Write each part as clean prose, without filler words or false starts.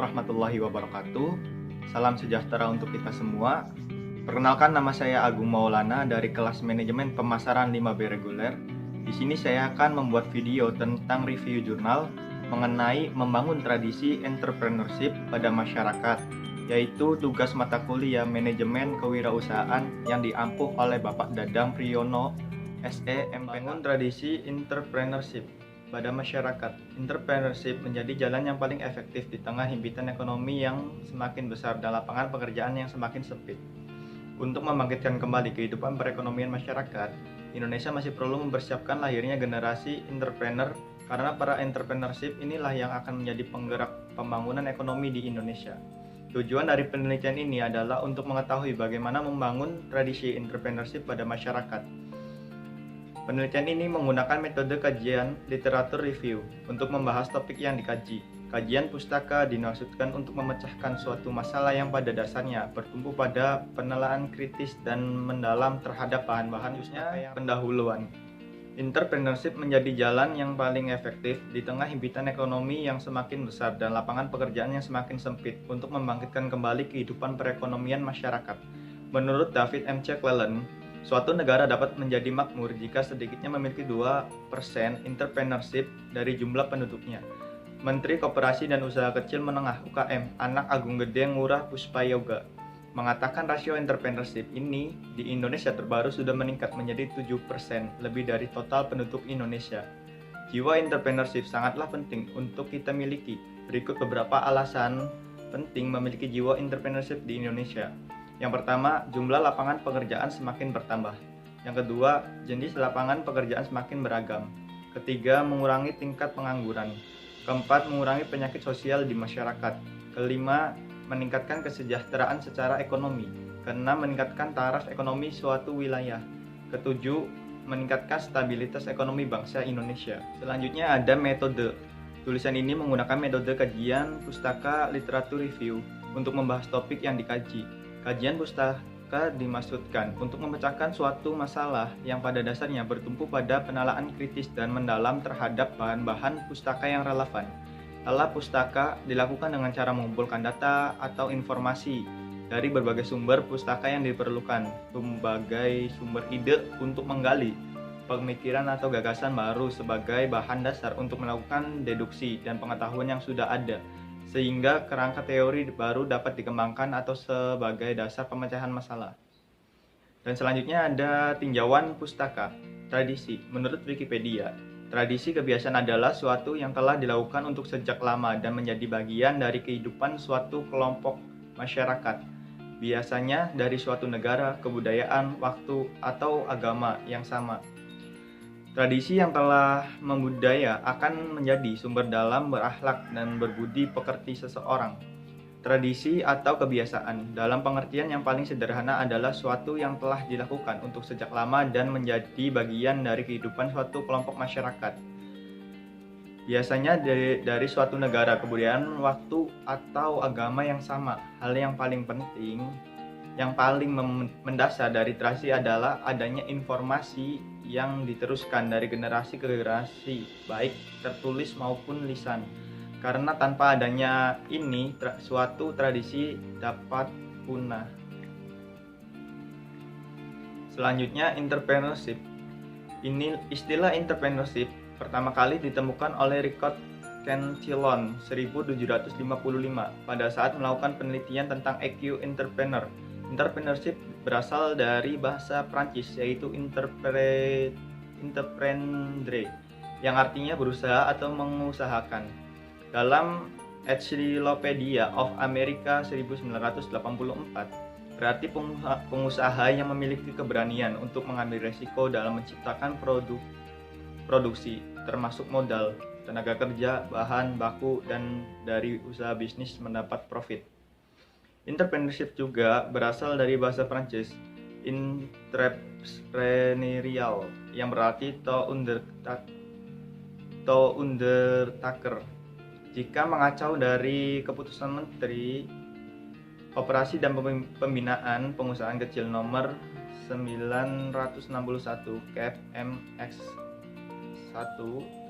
warahmatullahi wabarakatuh. Salam sejahtera untuk kita semua. Perkenalkan, nama saya Agung Maulana dari kelas manajemen pemasaran 5B reguler. Di sini saya akan membuat video tentang review jurnal mengenai membangun tradisi entrepreneurship pada masyarakat, yaitu tugas mata kuliah manajemen kewirausahaan yang diampuh oleh Bapak Dadang Priyono, SE, membangun tradisi entrepreneurship pada masyarakat. Entrepreneurship menjadi jalan yang paling efektif di tengah himpitan ekonomi yang semakin besar dan lapangan pekerjaan yang semakin sempit. Untuk membangkitkan kembali kehidupan perekonomian masyarakat, Indonesia masih perlu mempersiapkan lahirnya generasi entrepreneur, karena para entrepreneurship inilah yang akan menjadi penggerak pembangunan ekonomi di Indonesia. Tujuan dari penelitian ini adalah untuk mengetahui bagaimana membangun tradisi entrepreneurship pada masyarakat. Penelitian ini menggunakan metode kajian literatur review untuk membahas topik yang dikaji. Kajian pustaka dimaksudkan untuk memecahkan suatu masalah yang pada dasarnya bertumpu pada penelaahan kritis dan mendalam terhadap bahan-bahan, khususnya pendahuluan. Entrepreneurship menjadi jalan yang paling efektif di tengah himpitan ekonomi yang semakin besar dan lapangan pekerjaan yang semakin sempit untuk membangkitkan kembali kehidupan perekonomian masyarakat. Menurut David M. Cleland, suatu negara dapat menjadi makmur jika sedikitnya memiliki 2% entrepreneurship dari jumlah penduduknya. Menteri Koperasi dan Usaha Kecil Menengah UKM, Anak Agung Gede Ngurah Puspayoga, mengatakan rasio entrepreneurship ini di Indonesia terbaru sudah meningkat menjadi 7%, lebih dari total penduduk Indonesia. Jiwa entrepreneurship sangatlah penting untuk kita miliki. Berikut beberapa alasan penting memiliki jiwa entrepreneurship di Indonesia. Yang pertama, jumlah lapangan pekerjaan semakin bertambah. Yang kedua, jenis lapangan pekerjaan semakin beragam. Ketiga, mengurangi tingkat pengangguran. Keempat, mengurangi penyakit sosial di masyarakat. Kelima, meningkatkan kesejahteraan secara ekonomi. Keenam, meningkatkan taraf ekonomi suatu wilayah. Ketujuh, meningkatkan stabilitas ekonomi bangsa Indonesia. Selanjutnya ada metode. Tulisan ini menggunakan metode kajian pustaka literatur review untuk membahas topik yang dikaji. Kajian pustaka dimaksudkan untuk memecahkan suatu masalah yang pada dasarnya bertumpu pada penelaahan kritis dan mendalam terhadap bahan-bahan pustaka yang relevan. Telah pustaka dilakukan dengan cara mengumpulkan data atau informasi dari berbagai sumber pustaka yang diperlukan, sebagai sumber ide untuk menggali pemikiran atau gagasan baru sebagai bahan dasar untuk melakukan deduksi dan pengetahuan yang sudah ada, sehingga kerangka teori baru dapat dikembangkan atau sebagai dasar pemecahan masalah. Dan selanjutnya ada tinjauan pustaka. Tradisi. Menurut Wikipedia, tradisi kebiasaan adalah suatu yang telah dilakukan untuk sejak lama dan menjadi bagian dari kehidupan suatu kelompok masyarakat. Biasanya dari suatu negara, kebudayaan, waktu, atau agama yang sama. Tradisi yang telah membudaya akan menjadi sumber dalam berakhlak dan berbudi pekerti seseorang. Tradisi atau kebiasaan dalam pengertian yang paling sederhana adalah suatu yang telah dilakukan untuk sejak lama dan menjadi bagian dari kehidupan suatu kelompok masyarakat. Biasanya dari suatu negara, kebudayaan, waktu, atau agama yang sama. Hal yang paling penting, yang paling mendasar dari tradisi adalah adanya informasi yang diteruskan dari generasi ke generasi, baik tertulis maupun lisan. Karena tanpa adanya ini, suatu tradisi dapat punah. Selanjutnya, entrepreneurship. Istilah entrepreneurship pertama kali ditemukan oleh Richard Cantillon 1755 pada saat melakukan penelitian tentang EQ entrepreneur. Entrepreneurship berasal dari bahasa Prancis, yaitu entreprendre, yang artinya berusaha atau mengusahakan. Dalam Encyclopedia of America 1984, berarti pengusaha yang memiliki keberanian untuk mengambil resiko dalam menciptakan produksi, termasuk modal, tenaga kerja, bahan baku, dan dari usaha bisnis mendapat profit. Entrepreneurship juga berasal dari bahasa Prancis entrepreneurial, yang berarti to undertaker. Jika mengacau dari keputusan Menteri Koperasi dan Pembinaan Pengusahaan Kecil nomor 961 KFMX 1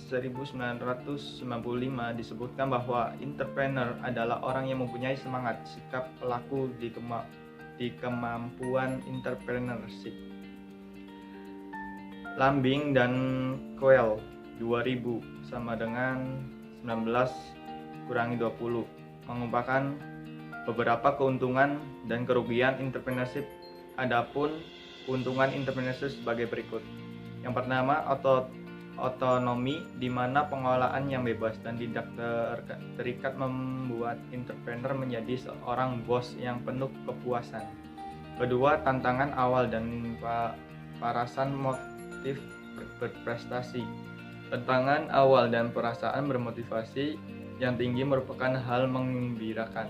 1995 disebutkan bahwa entrepreneur adalah orang yang mempunyai semangat, sikap pelaku di kemampuan entrepreneurship. Lambing dan Coel 2000 sama dengan 19 kurangi 20 mengungkapkan beberapa keuntungan dan kerugian entrepreneurship. Adapun keuntungan entrepreneurship sebagai berikut. Yang pertama, otonomi, di mana pengelolaan yang bebas dan tidak terikat membuat entrepreneur menjadi seorang bos yang penuh kepuasan. Kedua, tantangan awal dan perasaan motif berprestasi. Tantangan awal dan perasaan bermotivasi yang tinggi merupakan hal menggembirakan.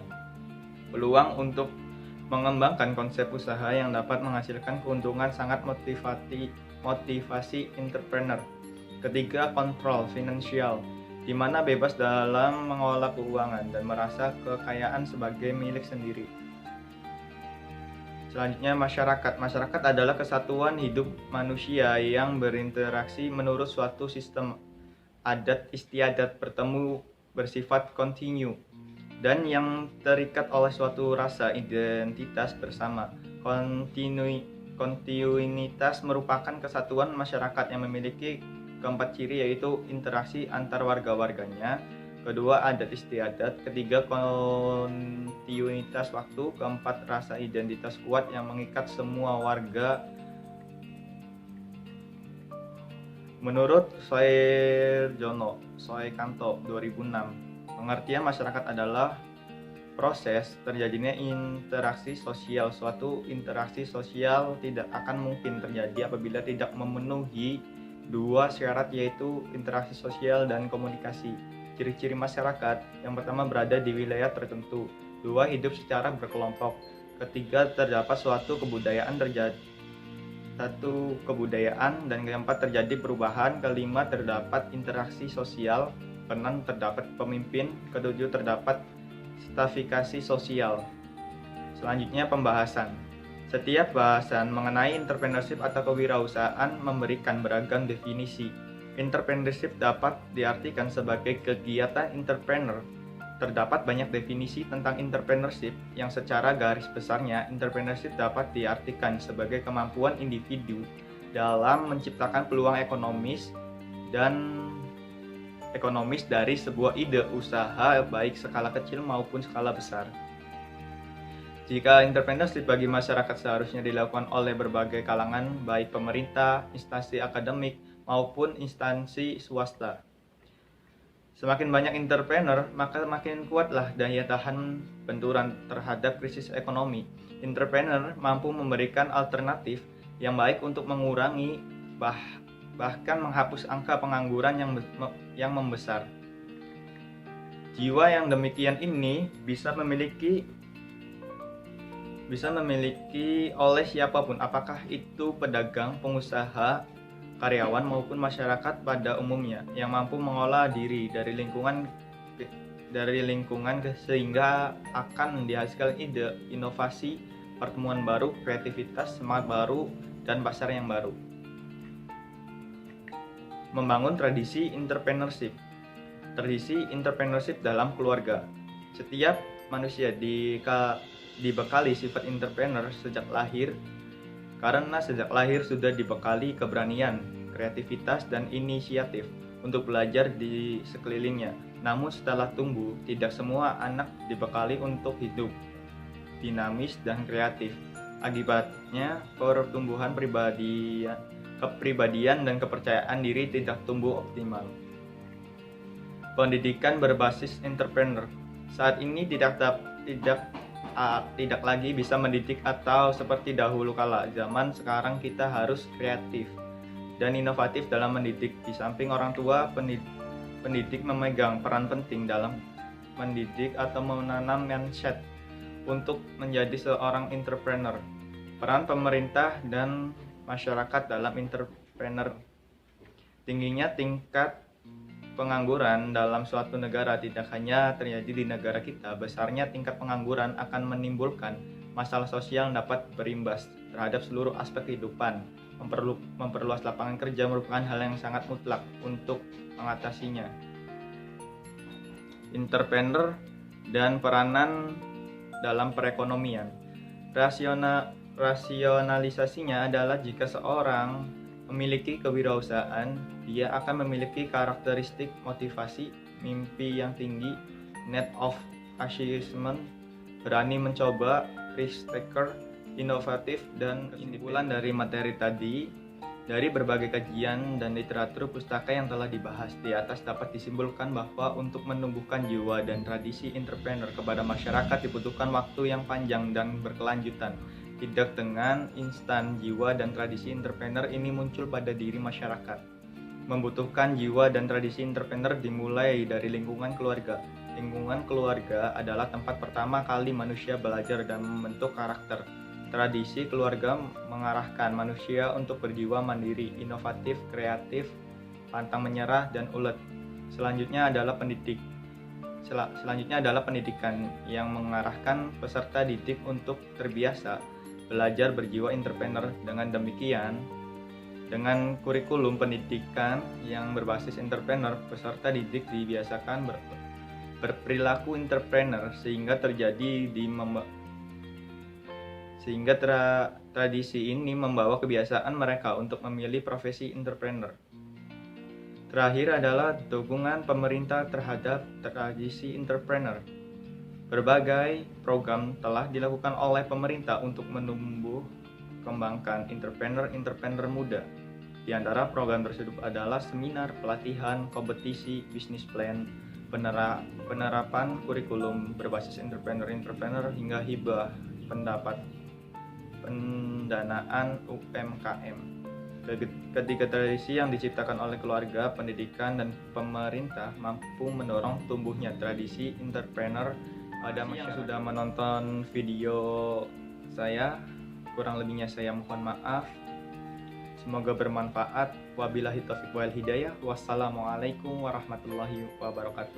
Peluang untuk mengembangkan konsep usaha yang dapat menghasilkan keuntungan sangat motivasi entrepreneur. Ketiga, kontrol finansial, di mana bebas dalam mengelola keuangan dan merasa kekayaan sebagai milik sendiri. Selanjutnya, masyarakat. Masyarakat adalah kesatuan hidup manusia yang berinteraksi menurut suatu sistem adat istiadat bertemu bersifat kontinu dan yang terikat oleh suatu rasa identitas bersama. Kontinuitas merupakan kesatuan masyarakat yang memiliki keempat ciri, yaitu interaksi antar warga-warganya. Kedua, adat istiadat. Ketiga, kontinuitas waktu. Keempat, rasa identitas kuat yang mengikat semua warga. Menurut Soekanto 2006, pengertian masyarakat adalah proses terjadinya interaksi sosial. Suatu interaksi sosial tidak akan mungkin terjadi apabila tidak memenuhi dua syarat, yaitu interaksi sosial dan komunikasi. Ciri-ciri masyarakat: yang pertama, berada di wilayah tertentu. Dua, hidup secara berkelompok. Ketiga, terdapat suatu kebudayaan dan keempat, terjadi perubahan. Kelima, terdapat interaksi sosial. Keenam, terdapat pemimpin. Ketujuh, terdapat stratifikasi sosial. Selanjutnya, pembahasan. Setiap bahasan mengenai entrepreneurship atau kewirausahaan memberikan beragam definisi. Entrepreneurship dapat diartikan sebagai kegiatan entrepreneur. Terdapat banyak definisi tentang entrepreneurship yang secara garis besarnya entrepreneurship dapat diartikan sebagai kemampuan individu dalam menciptakan peluang ekonomis dari sebuah ide usaha, baik skala kecil maupun skala besar. Jika entrepreneurship bagi masyarakat seharusnya dilakukan oleh berbagai kalangan, baik pemerintah, instansi akademik, maupun instansi swasta. Semakin banyak entrepreneur, maka makin kuatlah daya tahan benturan terhadap krisis ekonomi. Entrepreneur mampu memberikan alternatif yang baik untuk mengurangi bahkan menghapus angka pengangguran yang membesar. Jiwa yang demikian ini bisa memiliki oleh siapapun, apakah itu pedagang, pengusaha, karyawan maupun masyarakat pada umumnya, yang mampu mengolah diri dari lingkungan sehingga akan dihasilkan ide, inovasi, pertemuan baru, kreativitas, semangat baru, dan pasar yang baru. Membangun tradisi entrepreneurship. Tradisi entrepreneurship dalam keluarga. Setiap manusia dibekali sifat entrepreneur sejak lahir, karena sejak lahir sudah dibekali keberanian, kreativitas, dan inisiatif untuk belajar di sekelilingnya. Namun setelah tumbuh, tidak semua anak dibekali untuk hidup dinamis dan kreatif. Akibatnya, pertumbuhan kepribadian dan kepercayaan diri tidak tumbuh optimal. Pendidikan berbasis entrepreneur. Saat ini tidak lagi bisa mendidik atau seperti dahulu kala. Zaman sekarang kita harus kreatif dan inovatif dalam mendidik. Di samping orang tua, pendidik memegang peran penting dalam mendidik atau menanam mindset untuk menjadi seorang entrepreneur. Peran pemerintah dan masyarakat dalam entrepreneur. Tingginya tingkat pengangguran dalam suatu negara tidak hanya terjadi di negara kita. Besarnya tingkat pengangguran akan menimbulkan masalah sosial yang dapat berimbas terhadap seluruh aspek kehidupan. memperluas lapangan kerja merupakan hal yang sangat mutlak untuk mengatasinya. Entrepreneur dan peranan dalam perekonomian. Rasionalisasinya adalah jika seorang memiliki kewirausahaan, dia akan memiliki karakteristik motivasi, mimpi yang tinggi, net of achievement, berani mencoba, risk taker, inovatif. Dan kesimpulan dari materi tadi, dari berbagai kajian dan literatur pustaka yang telah dibahas di atas dapat disimpulkan bahwa untuk menumbuhkan jiwa dan tradisi entrepreneur kepada masyarakat dibutuhkan waktu yang panjang dan berkelanjutan. Tidak dengan instan, jiwa dan tradisi entrepreneur ini muncul pada diri masyarakat. Membutuhkan jiwa dan tradisi entrepreneur dimulai dari lingkungan keluarga. Lingkungan keluarga adalah tempat pertama kali manusia belajar dan membentuk karakter. Tradisi keluarga mengarahkan manusia untuk berjiwa mandiri, inovatif, kreatif, pantang menyerah, dan ulet. Selanjutnya adalah pendidikan yang mengarahkan peserta didik untuk terbiasa belajar berjiwa entrepreneur. Dengan demikian, dengan kurikulum pendidikan yang berbasis entrepreneur, peserta didik dibiasakan berperilaku entrepreneur sehingga tradisi ini membawa kebiasaan mereka untuk memilih profesi entrepreneur. Terakhir adalah dukungan pemerintah terhadap tradisi entrepreneur. Berbagai program telah dilakukan oleh pemerintah untuk menumbuh kembangkan entrepreneur muda. Di antara program tersebut adalah seminar, pelatihan, kompetisi, bisnis plan, penerapan kurikulum berbasis entrepreneur hingga hibah pendanaan UMKM. Ketiga tradisi yang diciptakan oleh keluarga, pendidikan, dan pemerintah mampu mendorong tumbuhnya tradisi entrepreneur pada masyarakat. Yang sudah menonton video saya, kurang lebihnya saya mohon maaf. Semoga bermanfaat. Wabillahi taufiq wal hidayah. Wassalamualaikum warahmatullahi wabarakatuh.